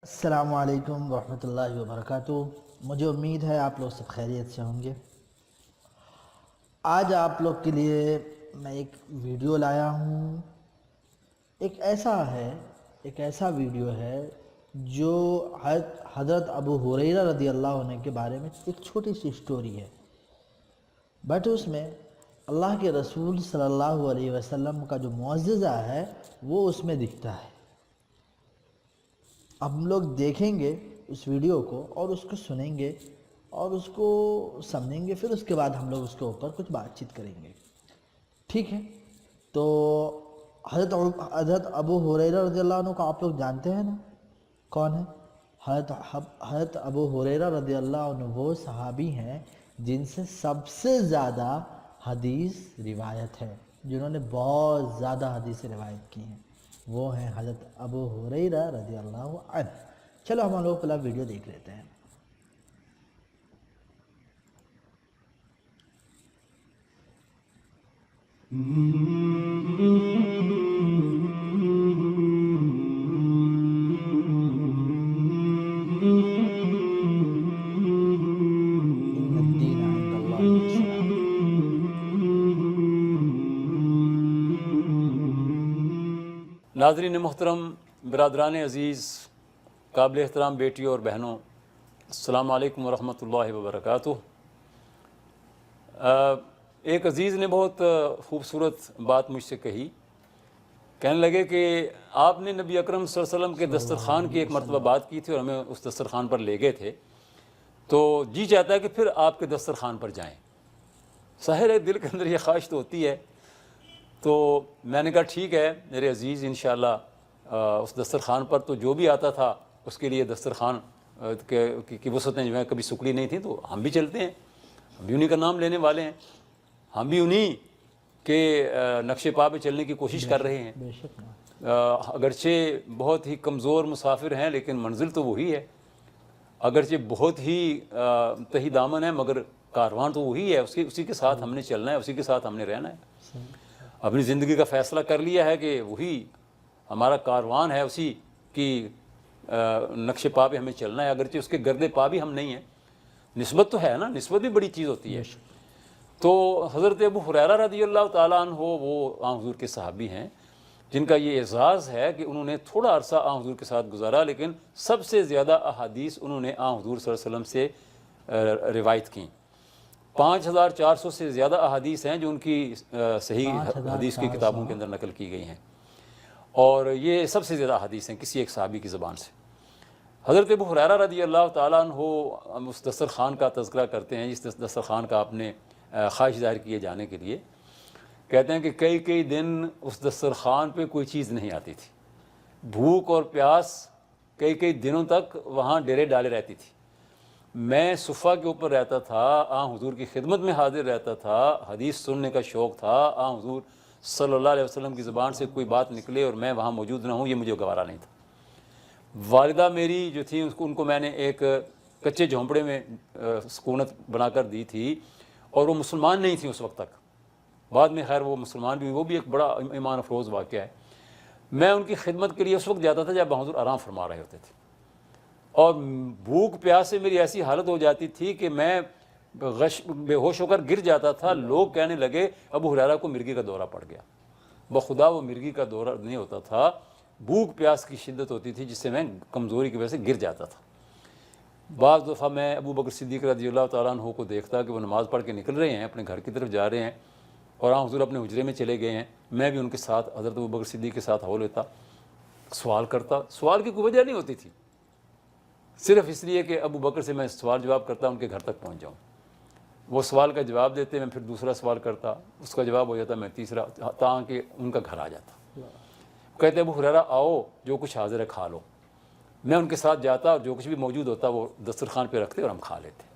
السلام علیکم ورحمۃ اللہ وبرکاتہ۔ مجھے امید ہے آپ لوگ سب خیریت سے ہوں گے۔ آج آپ لوگ کے لیے میں ایک ویڈیو لایا ہوں۔ ایک ایسا ویڈیو ہے جو حضرت ابو ہریرہ رضی اللہ عنہ کے بارے میں ایک چھوٹی سی سٹوری ہے، بٹ اس میں اللہ کے رسول صلی اللہ علیہ وسلم کا جو معجزہ ہے وہ اس میں دکھتا ہے۔ اب ہم لوگ دیکھیں گے اس ویڈیو کو اور اس کو سنیں گے اور اس کو سمجھیں گے، پھر اس کے بعد ہم لوگ اس کے اوپر کچھ بات چیت کریں گے، ٹھیک ہے؟ تو حضرت ابو ہریرہ رضی اللہ عنہ کو آپ لوگ جانتے ہیں نا، کون ہے؟ حضرت ابو ہریرہ رضی اللہ عنہ وہ صحابی ہیں جن سے سب سے زیادہ حدیث روایت ہے، جنہوں نے بہت زیادہ حدیث روایت کی ہیں، وہ ہیں حضرت ابو ہریرہ رضی اللہ عنہ۔ چلو ہم لوگ پہلا ویڈیو دیکھ لیتے ہیں۔ ان الدین عند اللہ الاسلام۔ ناظرین محترم، برادران عزیز، قابل احترام بیٹیوں اور بہنوں، السلام علیکم ورحمۃ اللہ وبرکاتہ۔ ایک عزیز نے بہت خوبصورت بات مجھ سے کہی، کہنے لگے کہ آپ نے نبی اکرم صلی اللہ علیہ وسلم کے دسترخوان کی ایک مرتبہ بات کی تھی اور ہمیں اس دسترخوان پر لے گئے تھے، تو جی چاہتا ہے کہ پھر آپ کے دسترخوان پر جائیں۔ ظاہر ہے دل کے اندر یہ خواہش تو ہوتی ہے، تو میں نے کہا ٹھیک ہے میرے عزیز، انشاءاللہ اس دسترخوان پر تو جو بھی آتا تھا اس کے لیے دسترخوان کی وسعتیں جو ہیں کبھی سکڑی نہیں تھیں، تو ہم بھی چلتے ہیں، ہم بھی انہی کا نام لینے والے ہیں، ہم بھی انہی کے نقش پا پہ چلنے کی کوشش کر رہے ہیں۔ بے شک اگرچہ بہت ہی کمزور مسافر ہیں لیکن منزل تو وہی ہے، اگرچہ بہت ہی تہی دامن ہے مگر کاروان تو وہی ہے، اسی کے ساتھ ہم نے چلنا ہے، اسی کے ساتھ ہم نے رہنا ہے۔ اپنی زندگی کا فیصلہ کر لیا ہے کہ وہی ہمارا کاروان ہے، اسی کی نقش پا پہ ہمیں چلنا ہے، اگرچہ اس کے گرد پا بھی ہم نہیں ہیں۔ نسبت تو ہے نا، نسبت بھی بڑی چیز ہوتی ہے۔ تو حضرت ابو ہریرہ رضی اللہ تعالیٰ عنہ وہ آن حضور کے صحابی ہیں جن کا یہ اعزاز ہے کہ انہوں نے تھوڑا عرصہ آن حضور کے ساتھ گزارا، لیکن سب سے زیادہ احادیث انہوں نے آن حضور صلی اللہ علیہ وسلم سے روایت کیں۔ 5400 سے زیادہ احادیث ہیں جو ان کی صحیح حدیث کی کتابوں کے اندر نقل کی گئی ہیں، اور یہ سب سے زیادہ حدیث ہیں کسی ایک صحابی کی زبان سے۔ حضرت ابو ہریرہ رضی اللہ تعالیٰ عنہ اس دسترخوان کا تذکرہ کرتے ہیں، جس دسترخوان کا آپ نے خواہش ظاہر کیے جانے کے لیے، کہتے ہیں کہ کئی دن اس دسترخوان پہ کوئی چیز نہیں آتی تھی، بھوک اور پیاس کئی دنوں تک وہاں ڈیرے ڈالے رہتی تھی۔ میں صفہ کے اوپر رہتا تھا، آن حضور کی خدمت میں حاضر رہتا تھا، حدیث سننے کا شوق تھا، آن حضور صلی اللہ علیہ وسلم کی زبان سے کوئی بات نکلے اور میں وہاں موجود نہ ہوں، یہ مجھے گوارا نہیں تھا۔ والدہ میری جو تھی ان کو میں نے ایک کچے جھونپڑے میں سکونت بنا کر دی تھی، اور وہ مسلمان نہیں تھی اس وقت تک، بعد میں خیر وہ مسلمان بھی ہوئی، وہ بھی ایک بڑا ایمان افروز واقعہ ہے۔ میں ان کی خدمت کے لیے اس وقت جاتا تھا جب حضور آرام فرما رہے ہوتے تھے، اور بھوک پیاس سے میری ایسی حالت ہو جاتی تھی کہ میں بے ہوش ہو کر گر جاتا تھا۔ لوگ کہنے لگے ابو ہریرہ کو مرگی کا دورہ پڑ گیا۔ بخدا وہ مرگی کا دورہ نہیں ہوتا تھا، بھوک پیاس کی شدت ہوتی تھی جس سے میں کمزوری کی وجہ سے گر جاتا تھا۔ بعض دفعہ میں ابو بکر صدیق رضی اللہ تعالیٰ عنہ کو دیکھتا کہ وہ نماز پڑھ کے نکل رہے ہیں، اپنے گھر کی طرف جا رہے ہیں، اور حضور اپنے حجرے میں چلے گئے ہیں، میں بھی ان کے ساتھ حضرت ابو بکر صدیق کے ساتھ ہو لیتا، سوال کرتا۔ سوال کی کوئی وجہ نہیں ہوتی تھی، صرف اس لیے کہ ابو بکر سے میں سوال جواب کرتا، ان کے گھر تک پہنچ جاؤں۔ وہ سوال کا جواب دیتے، میں پھر دوسرا سوال کرتا، اس کا جواب ہو جاتا، میں تیسرا، تاکہ ان کا گھر آ جاتا۔ کہتے ابو ہریرہ آؤ، جو کچھ حاضر ہے کھا لو۔ میں ان کے ساتھ جاتا اور جو کچھ بھی موجود ہوتا وہ دسترخوان پہ رکھتے اور ہم کھا لیتے۔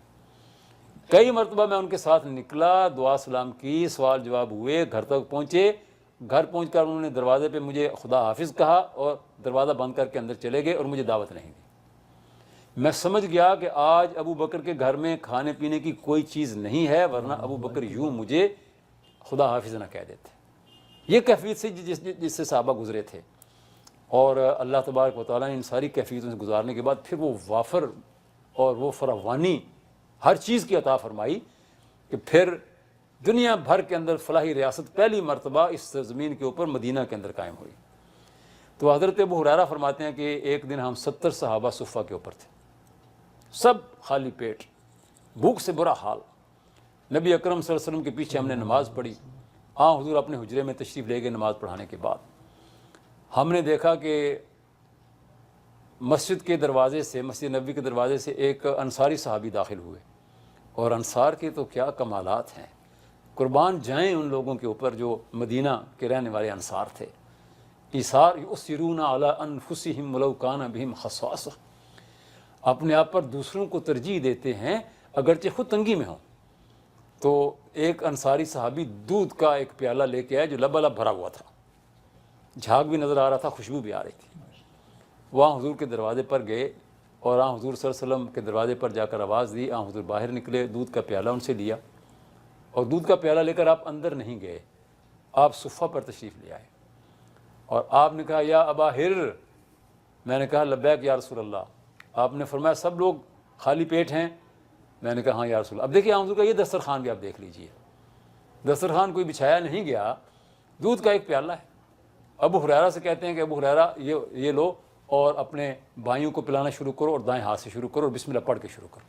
کئی مرتبہ میں ان کے ساتھ نکلا، دعا سلام کی، سوال جواب ہوئے، گھر تک پہنچے۔ گھر پہنچ کر انہوں نے دروازے پہ مجھے خدا حافظ کہا اور دروازہ بند کر کے اندر چلے گئے اور مجھے دعوت نہیں دی۔ میں سمجھ گیا کہ آج ابو بکر کے گھر میں کھانے پینے کی کوئی چیز نہیں ہے، ورنہ ابو بکر یوں مجھے خدا حافظ نہ کہہ دیتے۔ یہ کیفیت سے جس سے صحابہ گزرے تھے، اور اللہ تبارک و تعالیٰ نے ان ساری کیفیتوں سے گزارنے کے بعد پھر وہ وافر اور وہ فراوانی ہر چیز کی عطا فرمائی کہ پھر دنیا بھر کے اندر فلاحی ریاست پہلی مرتبہ اس زمین کے اوپر مدینہ کے اندر قائم ہوئی۔ تو حضرت ابو ہریرہ فرماتے ہیں کہ ایک دن ہم 70 صحابہ صفہ کے اوپر تھے، سب خالی پیٹ، بھوک سے برا حال۔ نبی اکرم صلی اللہ علیہ وسلم کے پیچھے ہم نے نماز پڑھی، حضور اپنے حجرے میں تشریف لے گئے۔ نماز پڑھانے کے بعد ہم نے دیکھا کہ مسجد کے دروازے سے، مسجد نبوی کے دروازے سے ایک انصاری صحابی داخل ہوئے، اور انصار کے تو کیا کمالات ہیں، قربان جائیں ان لوگوں کے اوپر جو مدینہ کے رہنے والے انصار تھے۔ ایثار یؤثرون علی انفسہم ولو کان بہم خصاصہ، اپنے آپ پر دوسروں کو ترجیح دیتے ہیں اگرچہ خود تنگی میں ہوں۔ تو ایک انصاری صحابی دودھ کا ایک پیالہ لے کے آئے جو لبالب بھرا ہوا تھا، جھاگ بھی نظر آ رہا تھا، خوشبو بھی آ رہی تھی۔ وہاں حضور کے دروازے پر گئے اور حضور صلی اللہ علیہ وسلم کے دروازے پر جا کر آواز دی، حضور باہر نکلے، دودھ کا پیالہ ان سے لیا، اور دودھ کا پیالہ لے کر آپ اندر نہیں گئے، آپ صفہ پر تشریف لے آئے، اور آپ نے کہا یا ابا ہر، میں نے کہا لبیک یا رسول اللہ۔ آپ نے فرمایا سب لوگ خالی پیٹ ہیں؟ میں نے کہا ہاں یا رسول اللہ۔ اب دیکھیے حضور کا یہ دسترخوان بھی آپ دیکھ لیجئے، دسترخوان کوئی بچھایا نہیں گیا، دودھ کا ایک پیالہ ہے۔ ابو ہریرہ سے کہتے ہیں کہ ابو ہریرہ یہ لو اور اپنے بھائیوں کو پلانا شروع کرو، اور دائیں ہاتھ سے شروع کرو اور بسم اللہ پڑھ کے شروع کرو۔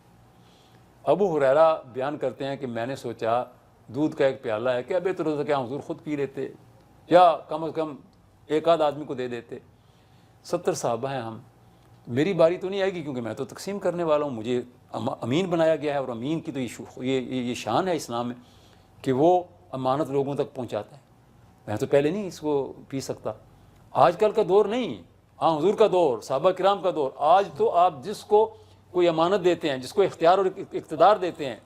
ابو ہریرہ بیان کرتے ہیں کہ میں نے سوچا دودھ کا ایک پیالہ ہے، کیا بہتر ہوتا کہ حضور خود پی لیتے، یا کم از کم ایک آدھ آدمی کو دے دیتے۔ 70 صحابہ ہیں ہم، میری باری تو نہیں آئے گی کیونکہ میں تو تقسیم کرنے والا ہوں، مجھے امین بنایا گیا ہے، اور امین کی تو یہ شان ہے اسلام میں کہ وہ امانت لوگوں تک پہنچاتا ہے۔ میں تو پہلے نہیں اس کو پی سکتا۔ آج کل کا دور نہیں، حضور کا دور، صحابہ کرام کا دور۔ آج تو آپ جس کو کوئی امانت دیتے ہیں، جس کو اختیار اور اقتدار دیتے ہیں،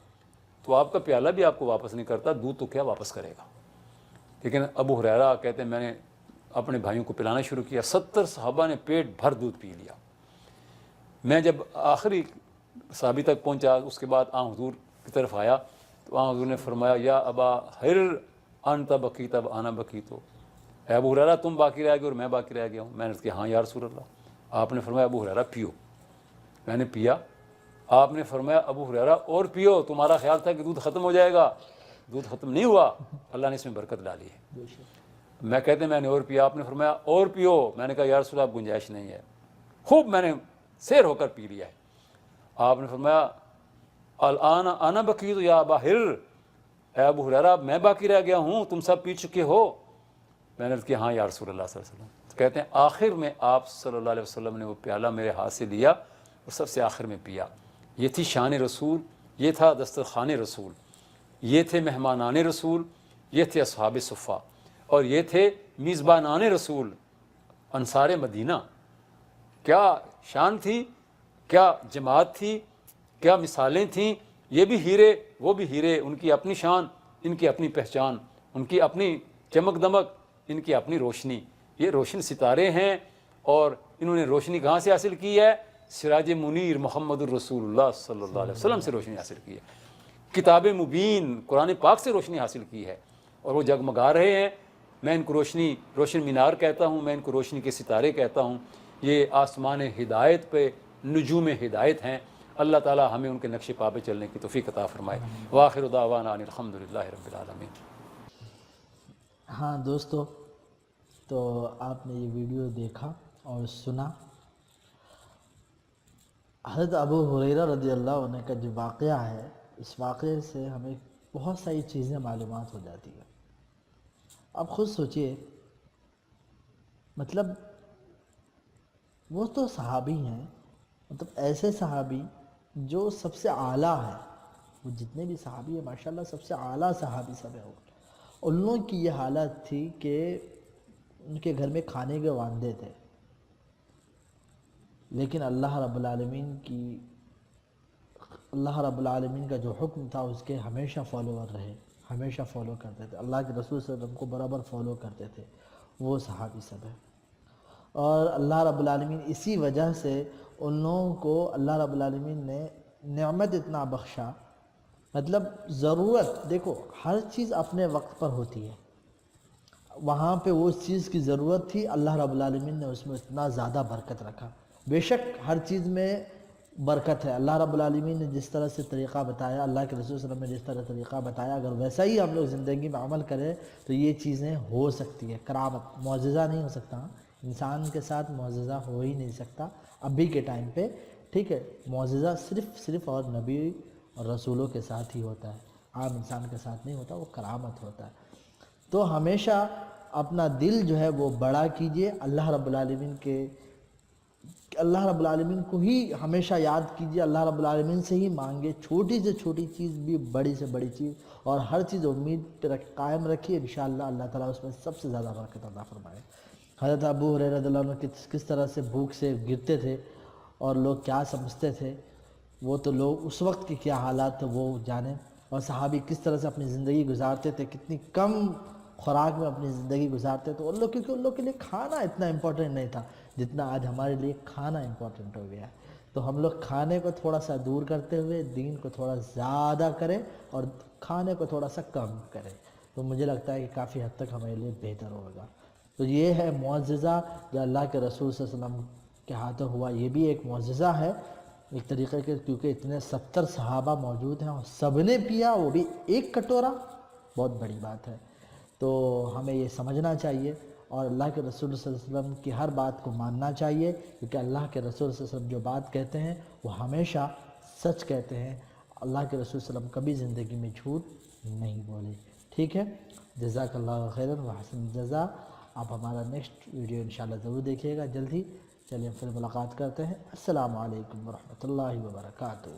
تو آپ کا پیالہ بھی آپ کو واپس نہیں کرتا، دودھ تو کیا واپس کرے گا۔ لیکن ابو ہریرہ کہتے ہیں میں نے اپنے بھائیوں کو پلانا شروع کیا، 70 صحابہ نے پیٹ بھر دودھ پی لیا۔ میں جب آخری صحابی تک پہنچا، اس کے بعد حضور کی طرف آیا تو حضور نے فرمایا یا ابا ہر انت بقیت اب انا بقیت، اے ابو ہریرہ تم باقی رہ گئے اور میں باقی رہ گیا ہوں۔ میں نے کہا ہاں یا رسول اللہ۔ آپ نے فرمایا ابو ہریرہ پیو۔ میں نے پیا۔ آپ نے فرمایا ابو ہریرہ اور پیو، تمہارا خیال تھا کہ دودھ ختم ہو جائے گا، دودھ ختم نہیں ہوا، اللہ نے اس میں برکت ڈالی ہے۔ میں کہتے ہیں میں نے اور پیا۔ آپ نے فرمایا اور پیو۔ میں نے کہا یا رسول اللہ اب گنجائش نہیں ہے، خوب میں نے سیر ہو کر پی لیا ہے۔ آپ نے فرمایا الآن انا بقیت یا ابا ہر، اے ابو ہریرہ میں باقی رہ گیا ہوں، تم سب پی چکے ہو۔ میں نے کہا ہاں یا رسول اللہ صلی اللہ علیہ وسلم۔ تو کہتے ہیں آخر میں آپ صلی اللہ علیہ وسلم نے وہ پیالہ میرے ہاتھ سے لیا اور سب سے آخر میں پیا۔ یہ تھی شان رسول، یہ تھا دسترخوان رسول، یہ تھے مہمانان رسول، یہ تھے اصحاب صفہ، اور یہ تھے میزبانان رسول، انصار مدینہ۔ کیا شان تھی، کیا جماعت تھی، کیا مثالیں تھیں۔ یہ بھی ہیرے، وہ بھی ہیرے، ان کی اپنی شان، ان کی اپنی پہچان، ان کی اپنی چمک دمک، ان کی اپنی روشنی۔ یہ روشن ستارے ہیں، اور انہوں نے روشنی کہاں سے حاصل کی ہے؟ سراج منیر محمد الرسول اللہ صلی اللہ علیہ وسلم سے روشنی حاصل کی ہے، کتاب مبین قرآن پاک سے روشنی حاصل کی ہے، اور وہ جگمگا رہے ہیں۔ میں ان کو روشن مینار کہتا ہوں، میں ان کو روشنی کے ستارے کہتا ہوں۔ یہ آسمان ہدایت پہ نجوم ہدایت ہیں۔ اللہ تعالی ہمیں ان کے نقش پا پہ چلنے کی توفیق عطا فرمائے۔ وآخر دعوانا ان الحمدللہ رب العالمین۔ ہاں دوستو، تو آپ نے یہ ویڈیو دیکھا اور سنا۔ حضرت ابو ہریرہ رضی اللہ عنہ کا جو واقعہ ہے، اس واقعے سے ہمیں بہت ساری چیزیں معلومات ہو جاتی ہیں۔ اب خود سوچئے، مطلب وہ تو صحابی ہیں، مطلب ایسے صحابی جو سب سے اعلیٰ ہے، وہ جتنے بھی صحابی ہیں ماشاءاللہ سب سے اعلیٰ صحابی سب ہیں۔ ان لوگوں کی یہ حالت تھی کہ ان کے گھر میں کھانے کے وعدے تھے، لیکن اللہ رب العالمین کا جو حکم تھا اس کے ہمیشہ فالوور رہے، ہمیشہ فالو کرتے تھے، اللہ کے رسول صلی اللہ علیہ وسلم کو برابر فالو کرتے تھے، وہ صحابی سب ہیں۔ اور اللہ رب العالمین اسی وجہ سے ان لوگوں کو اللہ رب العالمین نے نعمت اتنا بخشا، مطلب ضرورت، دیکھو ہر چیز اپنے وقت پر ہوتی ہے۔ وہاں پہ وہ اس چیز کی ضرورت تھی، اللہ رب العالمین نے اس میں اتنا زیادہ برکت رکھا۔ بے شک ہر چیز میں برکت ہے، اللہ رب العالمین نے جس طرح سے طریقہ بتایا، اللہ کے رسول صلی اللہ علیہ وسلم نے جس طرح طریقہ بتایا، اگر ویسا ہی ہم لوگ زندگی میں عمل کریں تو یہ چیزیں ہو سکتی ہے۔ کرامت، معجزہ نہیں ہو سکتا، انسان کے ساتھ معجزہ ہو ہی نہیں سکتا ابھی کے ٹائم پہ، ٹھیک ہے۔ معجزہ صرف اور نبی اور رسولوں کے ساتھ ہی ہوتا ہے، عام انسان کے ساتھ نہیں ہوتا، وہ کرامت ہوتا ہے۔ تو ہمیشہ اپنا دل جو ہے وہ بڑا کیجئے، اللہ رب العالمین کو ہی ہمیشہ یاد کیجئے، اللہ رب العالمین سے ہی مانگے، چھوٹی سے چھوٹی چیز بھی بڑی سے بڑی چیز، اور ہر چیز امید پہ قائم رکھیے، انشاءاللہ اللہ تعالیٰ اس میں سب سے زیادہ برکت عطا فرمائے۔ حضرت ابو ہریرہ رضی اللہ عنہ کس طرح سے بھوک سے گرتے تھے اور لوگ کیا سمجھتے تھے، وہ تو لوگ اس وقت کے کیا حالات تھے وہ جانیں، اور صحابی کس طرح سے اپنی زندگی گزارتے تھے، کتنی کم خوراک میں اپنی زندگی گزارتے تھے ان لوگ، کیونکہ ان لوگ کے لیے کھانا اتنا امپورٹنٹ نہیں تھا جتنا آج ہمارے لیے کھانا امپورٹنٹ ہو گیا ہے۔ تو ہم لوگ کھانے کو تھوڑا سا دور کرتے ہوئے دین کو تھوڑا زیادہ کریں اور کھانے کو تھوڑا سا کم کریں، تو مجھے لگتا ہے کہ کافی حد تک ہمارے لیے بہتر ہوگا۔ تو یہ ہے معجزہ جو اللہ کے رسول صلی اللہ علیہ وسلم کے ہاتھوں ہوا، یہ بھی ایک معجزہ ہے ایک طریقے کے، کیونکہ اتنے 70 صحابہ موجود ہیں اور سب نے پیا، وہ بھی ایک کٹورا، بہت بڑی بات ہے۔ تو ہمیں یہ سمجھنا چاہیے اور اللہ کے رسول صلی اللہ علیہ وسلم کی ہر بات کو ماننا چاہیے، کیونکہ اللہ کے رسول صلی اللہ علیہ وسلم جو بات کہتے ہیں وہ ہمیشہ سچ کہتے ہیں، اللہ کے رسول صلی اللہ علیہ وسلم کبھی زندگی میں جھوٹ نہیں بولے، ٹھیک ہے۔ جزاک اللہ خیراً و حسن جزا۔ آپ ہمارا نیکسٹ ویڈیو انشاءاللہ ضرور دیکھیے گا جلد ہی۔ چلیے پھر ملاقات کرتے ہیں۔ السلام علیکم ورحمۃ اللہ وبرکاتہ۔